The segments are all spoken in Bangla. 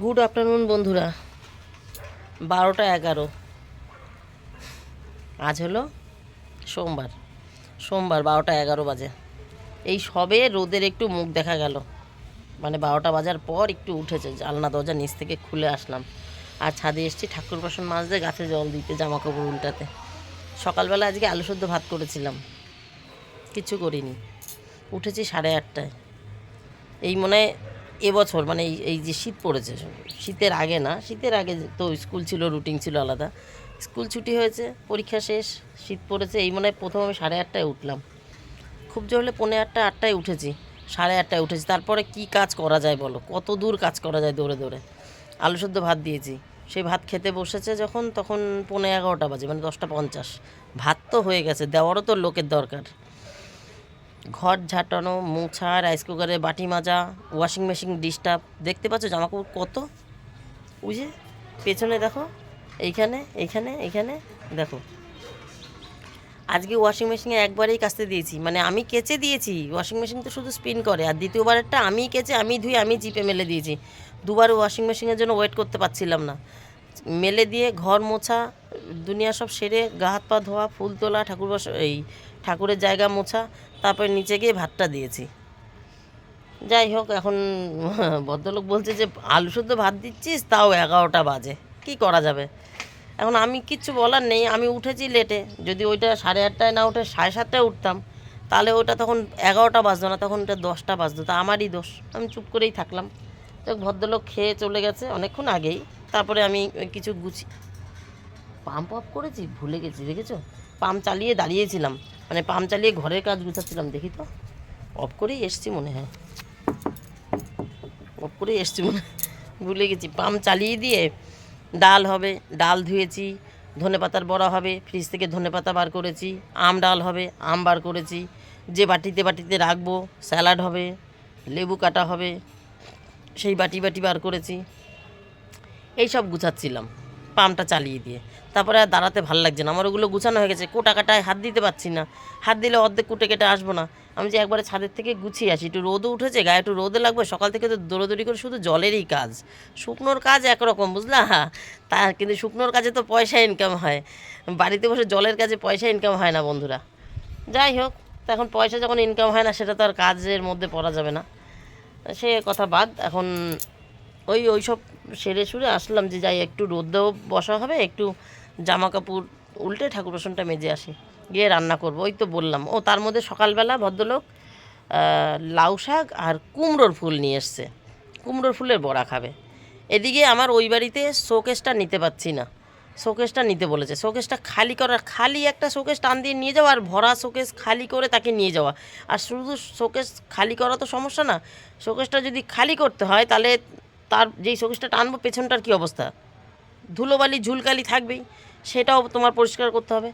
গুড আফটারনুন বন্ধুরা। 12টা 11। আজ হলো সোমবার। 12টা 11 বাজে। এই সবে রোদের একটু মুখ দেখা গেল, মানে 12টা বাজার পর একটু উঠেছে। জানলা দরজা নিচ থেকে খুলে আসলাম, আর ছাদে এসেছি ঠাকুর বাসন মাজতে, গাছে জল দিতে, জামা কাপড় উল্টাতে। সকালবেলা আজকে আলু সেদ্ধ ভাত করেছিলাম, কিছু করিনি। উঠেছি 8:30টায়। এই মনে হয় এবছর, মানে এই এই যে শীত পড়েছে, শীতের আগে না, শীতের আগে তো স্কুল ছিল, রুটিন ছিল আলাদা। স্কুল ছুটি হয়েছে, পরীক্ষা শেষ, শীত পড়েছে, এই মনে হয় প্রথম আমি 8:30টায় উঠলাম। খুব জোর হলে 7:45-8টায় উঠেছি, 8:30টায় উঠেছি। তারপরে কি কাজ করা যায় বলো, কত দূর কাজ করা যায় দৌড়ে দৌড়ে। আলু সেদ্ধ ভাত দিয়েছি, সেই ভাত খেতে বসেছে যখন, তখন 11:15 বাজে, মানে 10টা 50। ভাত তো হয়ে গেছে, দেওয়ারও তো লোকের দরকার। ঘর ঝাঁটানো, মোছা, রাইস কুকারে বাটি মাজা, ওয়াশিং মেশিন ডিস্টার্ব। দেখতে পাচ্ছ জামাকাপড় কত, ওই যে পেছনে দেখো, এইখানে এইখানে এইখানে দেখো। আজকে ওয়াশিং মেশিনে একবারেই কাচতে দিয়েছি, মানে আমি কেচে দিয়েছি, ওয়াশিং মেশিন তো শুধু স্পিন করে। আর দ্বিতীয়বারেরটা আমি কেচে, আমি ধুই, আমি চিপে মেলে দিয়েছি। দুবার ওয়াশিং মেশিনের জন্য ওয়েট করতে পারছিলাম না। মেলে দিয়ে ঘর মোছা, দুনিয়া সব সেরে, গা হাত পা ধোয়া, ফুল তোলা, এই ঠাকুরের জায়গা মোছা, তারপরে নিচে গিয়ে ভাতটা দিয়েছি। যাই হোক, এখন ভদ্রলোক বলছে যে আলু শুদ্ধ ভাত দিচ্ছিস, তাও 11টা বাজে, কি করা যাবে। এখন আমি কিচ্ছু বলার নেই, আমি উঠেছি লেটে। যদি ওইটা 8:30টায় না উঠে 7:30টায় উঠতাম, তাহলে ওইটা তখন 11টা বাজতো না, তখন ওটা 10টা বাজতো, তা আমারই দোষ, আমি চুপ করেই থাকলাম। তো ভদ্রলোক খেয়ে চলে গেছে অনেকক্ষণ আগেই। তারপরে আমি কিছু পাম্প অফ করেছি, ভুলে গেছি, দেখেছো? পাম্প চালিয়ে দাঁড়িয়েছিলাম, মানে পাম্প চালিয়ে ঘরের কাজ গুছাচ্ছিলাম, দেখি তো অফ করেই এসছি মনে হয়, অফ করেই এসছি মনে হয়, ভুলে গেছি। পাম্প চালিয়ে দিয়ে ডাল হবে, ডাল ধুয়েছি। ধনেপাতার বড়া হবে, ফ্রিজ থেকে ধনেপাতা বার করেছি। আম ডাল হবে, আম বার করেছি। যে বাটিতে বাটিতে রাখবো, স্যালাড হবে, লেবু কাটা হবে, সেই বাটি বাটি বার করেছি। এই সব গুছাচ্ছিলাম পাম্পটা চালিয়ে দিয়ে। তারপরে আর দাঁড়াতে ভালো লাগছে না আমার, ওগুলো গুছানো হয়ে গেছে, কোটা কাটায় হাত দিতে পারছি না। হাত দিলে অর্ধেক কুটে কেটে আসবো না। আমি যে একবারে ছাদের থেকে গুছিয়ে আসি, একটু রোদও উঠেছে, গায়ে একটু রোদে লাগবে। সকাল থেকে তো দৌড়োদৌড়ি করে শুধু জলেরই কাজ। শুকনোর কাজ একরকম, বুঝলা? তা কিন্তু শুকনোর কাজে তো পয়সা ইনকাম হয়, বাড়িতে বসে জলের কাজে পয়সা ইনকাম হয় না বন্ধুরা। যাই হোক, তো এখন পয়সা যখন ইনকাম হয় না, সেটা তো আর কাজের মধ্যে পড়া যাবে না, সে কথা বাদ। এখন ওই সব সেরে সুরে আসলাম, যে যাই একটু রোদেও বসা হবে, একটু জামা কাপড় উল্টে ঠাকুর বাসনটা মেজে আসি, গিয়ে রান্না করব। ওই তো বললাম, ও তার মধ্যে সকালবেলা ভদ্রলোক লাউ শাক আর কুমড়োর ফুল নিয়ে এসছে, কুমড়োর ফুলের বড়া খাবে। এদিকে আমার ওই বাড়িতে শোকেসটা নিতে পারছি না, শোকেসটা নিতে বলেছে। শোকেসটা খালি করার, খালি একটা শোকেস টান দিয়ে নিয়ে যাওয়া, আর ভরা শোকেস খালি করে তাকে নিয়ে যাওয়া। আর শুধু শোকেস খালি করা তো সমস্যা না, শোকেসটা যদি খালি করতে হয়, তাহলে তার যেই শোকেসটা টানবো পেছনটার কী অবস্থা, ধুলোবালি ঝুলকালি থাকবেই, সেটাও তোমার পরিষ্কার করতে হবে।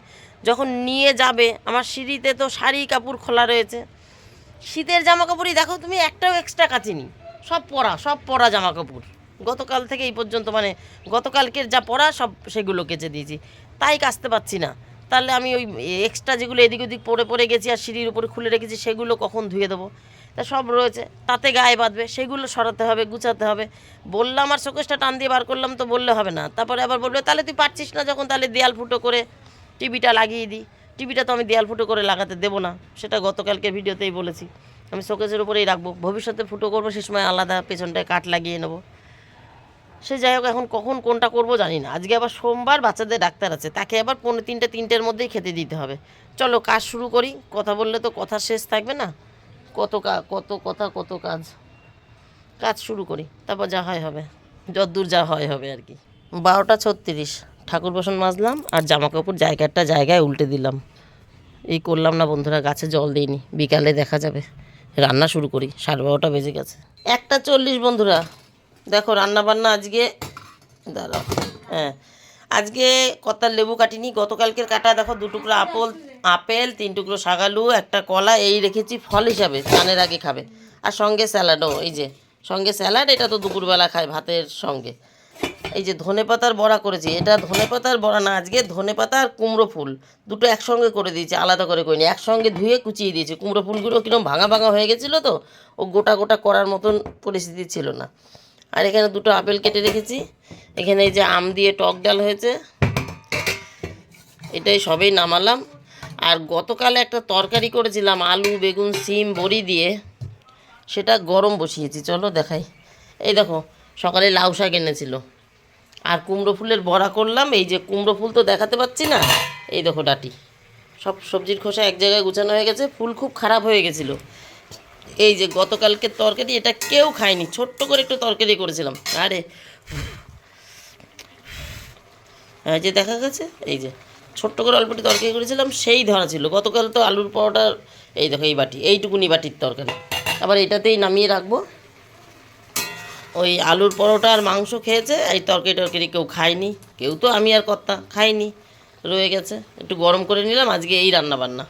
যখন নিয়ে যাবে, আমার সিঁড়িতে তো শাড়ি কাপড় খোলা রয়েছে, শীতের জামা কাপড়ই দেখো তুমি, একটাও এক্সট্রা কাচিনি, সব পরা জামা কাপড় গতকাল থেকে এই পর্যন্ত, মানে গতকালকের যা পরা সব সেগুলো কেচে দিয়েছি, তাই কাচতে পারছি না। তাহলে আমি ওই এক্সট্রা যেগুলো এদিক ওদিক পরে পরে গেছি আর সিঁড়ির উপরে খুলে রেখেছি, সেগুলো কখন ধুয়ে দেবো? তা সব রয়েছে, তাতে গায়ে বাঁধবে, সেগুলো সরাতে হবে, গুছাতে হবে। বললাম আর শোকেসটা টান দিয়ে বার করলাম, তো বললে হবে না। তারপরে আবার বলবে তাহলে তুই পারছিস না যখন, তাহলে দেয়াল ফুটো করে টিভিটা লাগিয়ে দিই। টিভিটা তো আমি দেয়াল ফুটো করে লাগাতে দেবো না, সেটা গতকালকে ভিডিওতেই বলেছি। আমি শোকেসের উপরেই রাখবো, ভবিষ্যতে ফুটো করবো, সে সময় আলাদা পেছনটায় কাঠ লাগিয়ে নেবো। সে যাই হোক, এখন কখন কোনটা করব জানি না। আজকে আবার সোমবার, বাচ্চাদের ডাক্তার আছে, তাকে আবার 2:45-3টের মধ্যেই খেতে দিতে হবে। চলো কাজ শুরু করি, কথা বললে তো কথা শেষ থাকবে না। কত কথা, কত কাজ। কাজ শুরু করি, তারপর যা হয় হবে, যতদূর যা হয় হবে আর কি। 12টা 36, ঠাকুর বাসন মাজলাম আর জামা কাপড় জায়গায় উল্টে দিলাম। এই করলাম না বন্ধুরা, গাছে জল দিইনি, বিকালে দেখা যাবে। রান্না শুরু করি, 12:30টা বেজে গেছে। 1:40 বন্ধুরা। দেখো রান্না বান্না আজকে, দাঁড়াও, হ্যাঁ, আজকে কতার লেবু কাটিনি, গতকালকের কাটা। দেখো 2 টুকরো আপেল, 3 টুকরো শাকালু, একটা কলা, এই রেখেছি ফল হিসাবে, স্নানের আগে খাবে। আর সঙ্গে স্যালাডও, এই যে সঙ্গে স্যালাড, এটা তো দুপুরবেলা খায় ভাতের সঙ্গে। এই যে ধনেপাতার বড়া করেছি, এটা ধনেপাতার বড়া না, আজকে ধনেপাতা আর কুমড়ো ফুল দুটো একসঙ্গে করে দিয়েছি, আলাদা করে করিনি, একসঙ্গে ধুয়ে কুচিয়ে দিয়েছি। কুমড়ো ফুলগুলো কীরকম ভাঙা ভাঙা হয়ে গেছিলো, তো ও গোটা গোটা করার মতন পরিস্থিতি ছিল না। আর এখানে দুটো আপেল কেটে রেখেছি। এখানে এই যে আম দিয়ে টক ডাল হয়েছে, এটাই সবেই নামালাম। আর গতকালে একটা তরকারি করেছিলাম আলু বেগুন সিম বড়ি দিয়ে, সেটা গরম বসিয়েছি, চলো দেখাই। এই দেখো সকালে লাউ শাক এনেছিল, আর কুমড়ো ফুলের বড়া করলাম। এই যে কুমড়ো ফুল তো দেখাতে পাচ্ছি না, এই দেখো ডাঁটি, সব সবজির খোসা এক জায়গায় গুছানো হয়ে গেছে। ফুল খুব খারাপ হয়ে গেছিলো। এই যে গতকালকের তরকারি, এটা কেউ খায়নি, ছোট্ট করে একটু তরকারি করেছিলাম। আরে হ্যাঁ, যে দেখা গেছে, এই যে ছোট্ট করে অল্পটি তরকারি করেছিলাম, সেই ধরা ছিল। গতকাল তো আলুর পরোটার, এই দেখো এই বাটি, এইটুকুনি বাটির তরকারি, আবার এটাতেই নামিয়ে রাখবো। ওই আলুর পরোটা আর মাংস খেয়েছে, এই তরকারি টরকারি কেউ খায়নি, কেউ তো আমি আর কর্তা খাইনি, রয়ে গেছে। একটু গরম করে নিলাম, আজকে এই রান্না বান্না।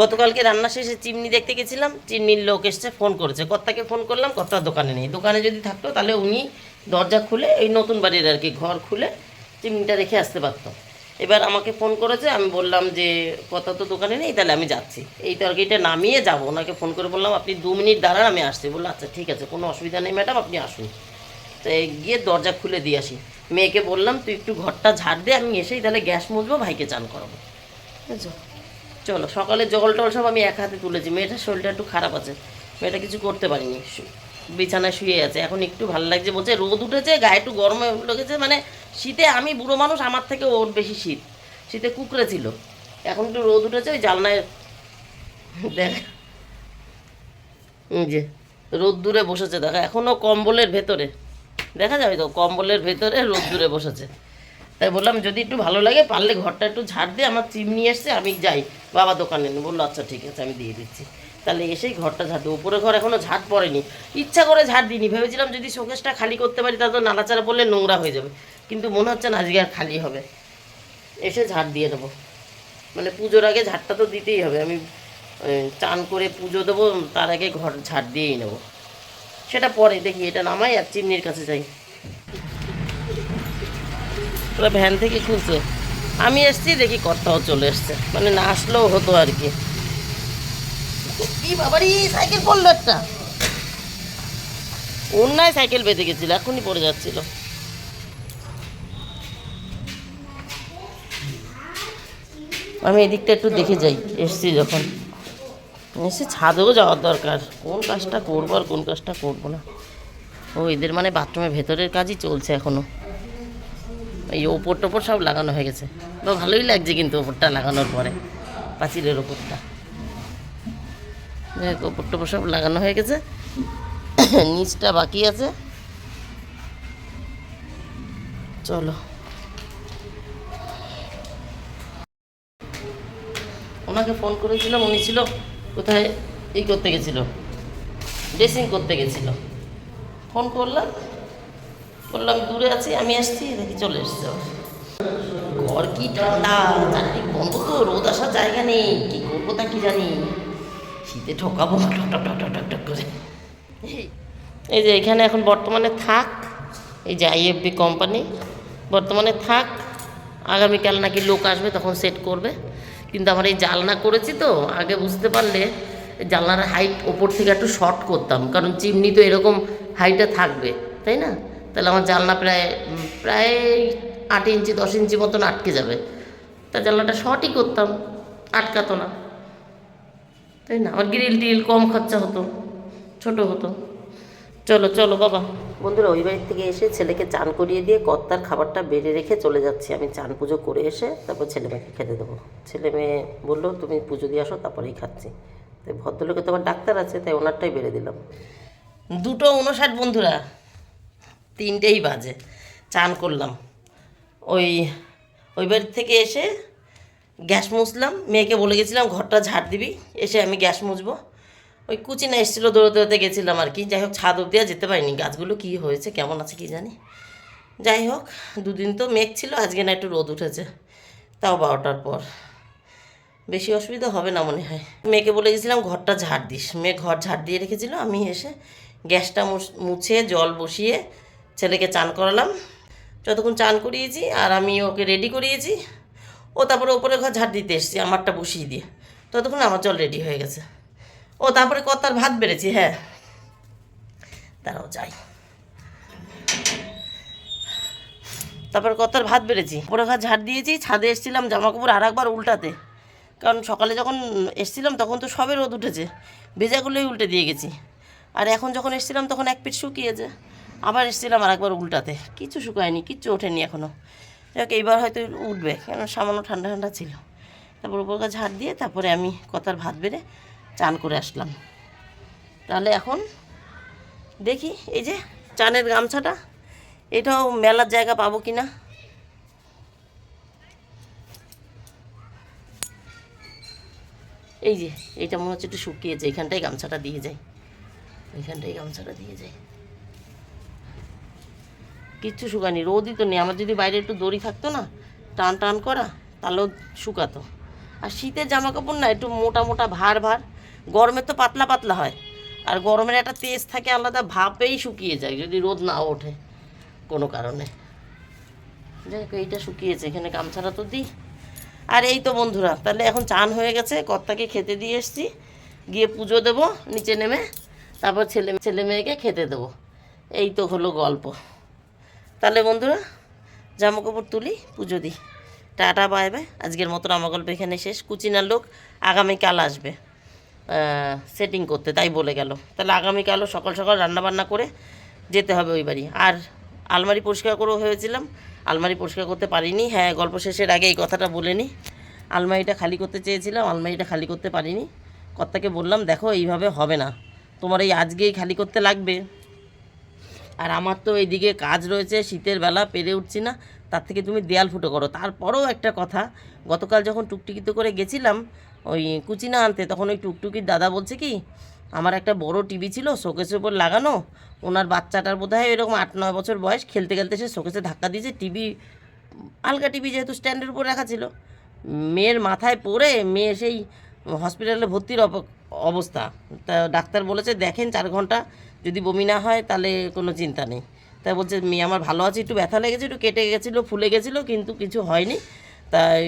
গতকালকে রান্না শেষে চিমনি দেখতে গেছিলাম, চিমনির লোক এসছে, ফোন করেছে, কর্তাকে ফোন করলাম, কর্তা দোকানে নেই। দোকানে যদি থাকতো তাহলে উনি দরজা খুলে, এই নতুন বাড়ির আর কি ঘর খুলে চিমনিটা রেখে আসতে পারতো। এবার আমাকে ফোন করেছে, আমি বললাম যে কর্তা তো দোকানে নেই, তাহলে আমি যাচ্ছি, এই তরকারিটা নামিয়ে যাবো। ওনাকে ফোন করে বললাম আপনি 2 মিনিট দাঁড়ান, আমি আসছি। বললো আচ্ছা ঠিক আছে, কোনো অসুবিধা নেই ম্যাডাম, আপনি আসুন। তো গিয়ে দরজা খুলে দিয়ে আসি। মেয়েকে বললাম তুই একটু ঘরটা ঝাড় দে, আমি এসেই তাহলে গ্যাস মুছবো, ভাইকে চান করাবো, বুঝছো। চলো, সকালে জল টল সব আমি এক হাতে তুলেছি। মেয়েটার শরীরটা একটু খারাপ আছে, মেয়েটা কিছু করতে পারিনি, বিছানায় শুয়ে আছে। এখন একটু ভালো লাগছে, বলছে রোদ উঠেছে, গায়ে একটু গরমে লেগেছে। মানে শীতে আমি বুড়ো মানুষ, আমার থেকে ওর বেশি শীত, শীতে কুকড়ে ছিল। এখন একটু রোদ উঠেছে, ওই জানলায় দেখ, যে রোদ দূরে বসেছে, দেখা এখনও কম্বলের ভেতরে, দেখা যাবে তো কম্বলের ভেতরে রোদ দূরে বসেছে। তাই বললাম যদি একটু ভালো লাগে পারলে ঘরটা একটু ঝাড় দিয়ে, আমার চিমনি এসছে, আমি যাই বাবা দোকানে নেই। বললো আচ্ছা ঠিক আছে, আমি দিয়ে দিচ্ছি। তাহলে এসেই ঘরটা ঝাড় দিই। উপরে ঘর এখনও ঝাড় পড়েনি, ইচ্ছা করে ঝাড় দিইনি। ভেবেছিলাম যদি শোকেসটা খালি করতে পারি, তা তো নাড়াচাড়া পড়লে নোংরা হয়ে যাবে, কিন্তু মনে হচ্ছে না আজকে আর খালি হবে। এসে ঝাড় দিয়ে দেবো, মানে পুজোর আগে ঝাড়টা তো দিতেই হবে। আমি চান করে পুজো দেবো, তার আগে ঘর ঝাড় দিয়েই নেবো। সেটা পরে দেখি, এটা নামাই আর চিমনির কাছে যাই। ওরা ভ্যান থেকে খুলছে, আমি এসছি দেখি কর্তাও চলে এসছে, মানে না আসলেও হতো আর কি। কি বাবারি, সাইকেল পড়লো একটা, অন্যায় সাইকেল বেঁধে গেছিল, এখনই পড়ে যাচ্ছিল। আমি এদিকটা একটু দেখে যাই, এসছি যখন। এসে ছাদেও যাওয়ার দরকার, কোন কাজটা করবো আর কোন কাজটা করবো না। ও এদের মানে বাথরুমের ভেতরের কাজই চলছে এখনও। এই ওপর টোপর সব লাগানো হয়ে গেছে, বা ভালোই লাগছে কিন্তু ওপরটা লাগানোর পরে, পাঁচিলের ওপরটা দেখ, ওপর টোপর সব লাগানো হয়ে গেছে, নিচটা বাকি আছে। চলো, ওনাকে ফোন করেছিলাম, উনি ছিল কোথায়, এই করতে গেছিল, ড্রেসিং করতে গেছিল। ফোন করলাম, বললাম দূরে আছি, আমি আসছি, দেখি চলে এসছে। ঘর কি ঠান্ডা, চারদিক বন্ধ তো, রোদ আসার জায়গা নেই, কি করবো তা কি জানি, শীতে ঠকাবো টক টক টক টক টক করে। এই যে এখানে এখন বর্তমানে থাক, এই যে আইএফবি কোম্পানি বর্তমানে থাক, আগামীকাল নাকি লোক আসবে, তখন সেট করবে। কিন্তু আমার এই জালনা করেছি তো, আগে বুঝতে পারলে জানলার হাইট ওপর থেকে একটু শর্ট করতাম, কারণ চিমনি তো এরকম হাইটে থাকবে, তাই না? তাহলে আমার জানলা প্রায় প্রায় 8 ইঞ্চি 10 ইঞ্চি মতন আটকে যাবে। তা জানলাটা শর্টই করতাম, আটকাতো না, তাই না? আমার গ্রিল টিল কম খরচা হতো, ছোট হতো। চলো চলো বাবা। বন্ধুরা, ওই বাড়ির থেকে এসে ছেলেকে চান করিয়ে দিয়ে কর্তার খাবারটা বেড়ে রেখে চলে যাচ্ছি। আমি চান পুজো করে এসে তারপর ছেলে মেয়েকে খেতে দেবো। ছেলে মেয়ে বললো তুমি পুজো দিয়ে আসো, তারপরেই খাচ্ছি। তাই ভদ্রলোকে তো আবার ডাক্তার আছে, তাই ওনারটাই বেড়ে দিলাম। 2:59 বন্ধুরা, 3টেই বাজে। চান করলাম, ওই ওই বাড়ির থেকে এসে গ্যাস মুছলাম। মেয়েকে বলে গেছিলাম ঘরটা ঝাড় দিবি, এসে আমি গ্যাস মুছবো। ওই কুচিনা এসেছিলো, দৌড়তে দৌড়তে গেছিলাম আর কি। যাই হোক, ছাদ অব্দি আর যেতে পারিনি, গাছগুলো কী হয়েছে কেমন আছে কি জানি। যাই হোক, 2 দিন তো মেঘ ছিল, আজকে না একটু রোদ উঠেছে, তাও 12টার পর। বেশি অসুবিধা হবে না মনে হয়। মেয়েকে বলে গেছিলাম ঘরটা ঝাড় দিস, মেয়ে ঘর ঝাড় দিয়ে রেখেছিল। আমি এসে গ্যাসটা মুছে জল বসিয়ে ছেলেকে চান করালাম। যতক্ষণ চান করিয়েছি আর আমি ওকে রেডি করিয়েছি, ও তারপরে ওপরে ঘর ঝাড় দিতে এসেছি আমারটা বসিয়ে দিয়ে, ততক্ষণ আমার জল রেডি হয়ে গেছে। ও তারপরে কর্তার ভাত বেড়েছি, হ্যাঁ দাঁড়াও যাই। তারপর কতার ভাত বেড়েছি, পুরো ঘর ঝাড় দিয়েছি, ছাদে এসেছিলাম জামা কাপড় আর একবার উল্টাতে, কারণ সকালে যখন এসেছিলাম তখন তো সবে রোদ উঠেছে, ভেজাগুলোই উল্টে দিয়ে গেছি। আর এখন যখন এসেছিলাম তখন এক পিঠ শুকিয়েছে, আবার এসেছিলাম আর একবার উল্টাতে, কিছু শুকায়নি, কিচ্ছু ওঠেনি এখনও। যাক এইবার হয়তো উঠবে, কেন সামান্য ঠান্ডা ঠান্ডা ছিল। তারপর উপর ঘর ঝাড় দিয়ে তারপরে আমি কতার ভাত বেড়ে চান করে আসলাম। তাহলে এখন দেখি এই যে চানের গামছাটা, এটাও মেলার জায়গা পাবো কি না। এই যে এইটা মনে হচ্ছে একটু শুকিয়েছে, এইখানটাই গামছাটা দিয়ে যাই, এইখানটাই গামছাটা দিয়ে যাই। কিচ্ছু শুকায়নি, রোদই তো নেই। আমার যদি বাইরে একটু দড়ি থাকতো না টান টান করা, তাহলেও শুকাতো। আর শীতের জামা কাপড় না একটু মোটা মোটা ভার ভার, গরমে তো পাতলা পাতলা হয়, আর গরমের একটা তেজ থাকে আলাদা, ভাপেই শুকিয়ে যায় যদি রোদ না ওঠে কোনো কারণে। যাই হোক এইটা শুকিয়েছে, এখানে গামছাটা তো দিই। আর এই তো বন্ধুরা, তাহলে এখন চান হয়ে গেছে, কর্তাকে খেতে দিয়ে এসছি, গিয়ে পুজো দেবো নিচে নেমে, তারপর ছেলে মেয়েকে খেতে দেবো। এই তো হলো গল্প। তাহলে বন্ধুরা জামা কাপড় তুলি, পুজো দিই। Tata bye bye. আজকের মতন আমার গল্প এখানে শেষ। কুচিনার লোক আগামীকাল আসবে সেটিং করতে, তাই বলে গেল। তাহলে আগামীকালও সকাল সকাল রান্নাবান্না করে যেতে হবে ওই বাড়ি। আর আলমারি পরিষ্কার করেও হয়েছিলাম, আলমারি পরিষ্কার করতে পারিনি। হ্যাঁ, গল্প শেষের আগে এই কথাটা বলে নিই, আলমারিটা খালি করতে চেয়েছিলাম, আলমারিটা খালি করতে পারিনি। কর্তাকে বললাম দেখো এইভাবে হবে না, তোমার এই আজকেই খালি করতে লাগবে। আর আমার তো এইদিকে কাজ রয়েছে, শীতের বেলা পেরে উঠছি না, তার থেকে তুমি দেয়াল ফুটো করো। তারপরেও একটা কথা, গতকাল যখন টুকটুকিতে করে গেছিলাম ওই কুচিনা আনতে, তখন ওই টুকটুকির দাদা বলছে কি, আমার একটা বড় টিভি ছিল শোকেসের উপর লাগানো, ওনার বাচ্চাটার বোধ হয় এরকম 8-9 বছর বয়স, খেলতে খেলতে সে শোকেসে ধাক্কা দিয়েছে, টিভি আলগা টিভি যেহেতু স্ট্যান্ডের উপর রাখা ছিল, মেয়ের মাথায় পড়ে মেয়ে সেই হসপিটালে ভর্তির অবস্থা। তা ডাক্তার বলেছে দেখেন 4 ঘন্টা যদি বমি না হয় তাহলে কোনো চিন্তা নেই। তাই বলছে মেয়ে আমার ভালো আছে, একটু ব্যথা লেগেছে, একটু কেটে গেছিলো, ফুলে গেছিলো, কিন্তু কিছু হয়নি। তাই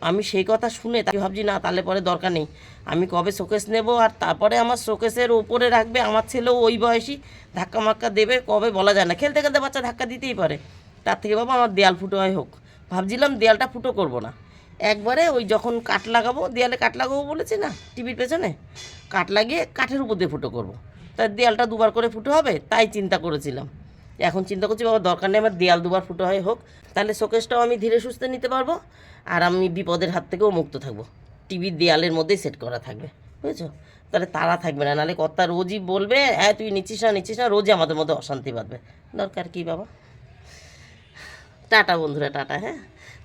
আমি সেই কথা শুনে তাই ভাবছি না, তাহলে পরে দরকার নেই, আমি কবে শোকেস নেব, আর তারপরে আমার শোকেসের ওপরে রাখবে, আমার ছেলেও ওই বয়সী, ধাক্কা মাক্কা দেবে কবে বলা যায় না, খেলতে খেলতে বাচ্চা ধাক্কা দিতেই পারে। তার থেকে বাবা আমার দেয়াল ফুটো হয় হোক। ভাবছিলাম দেয়ালটা ফুটো করব না, একবারে ওই যখন কাঠ লাগাবো, দেয়ালে কাঠ লাগাবো বলেছি না টিভির পেছনে, কাঠ লাগিয়ে কাঠের উপর দিয়ে ফুটো করব, তাই দেয়ালটা 2বার করে ফুটো হবে, তাই চিন্তা করেছিলাম। এখন চিন্তা করছি বাবা দরকার নেই, আমার দেয়াল 2বার ফুটো হয় হোক, তাহলে শোকেসটাও আমি ধীরে সুস্থে নিতে পারবো, আর আমি বিপদের হাত থেকেও মুক্ত থাকবো। টিভির দেয়ালের মধ্যেই সেট করা থাকবে, বুঝেছো? তাহলে তারা থাকবে না, নাহলে কর্তা রোজই বলবে হ্যাঁ তুই নিচ্ছিস না, রোজই আমাদের মধ্যে অশান্তি বাঁধবে। দরকার কি বাবা। টাটা বন্ধুরা, টাটা। হ্যাঁ,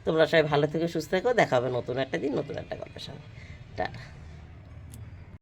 তোমরা সবাই ভালো থেকে সুস্থ থেকো, দেখা হবে নতুন একটা দিন নতুন একটা গল্পের সঙ্গে। টাটা।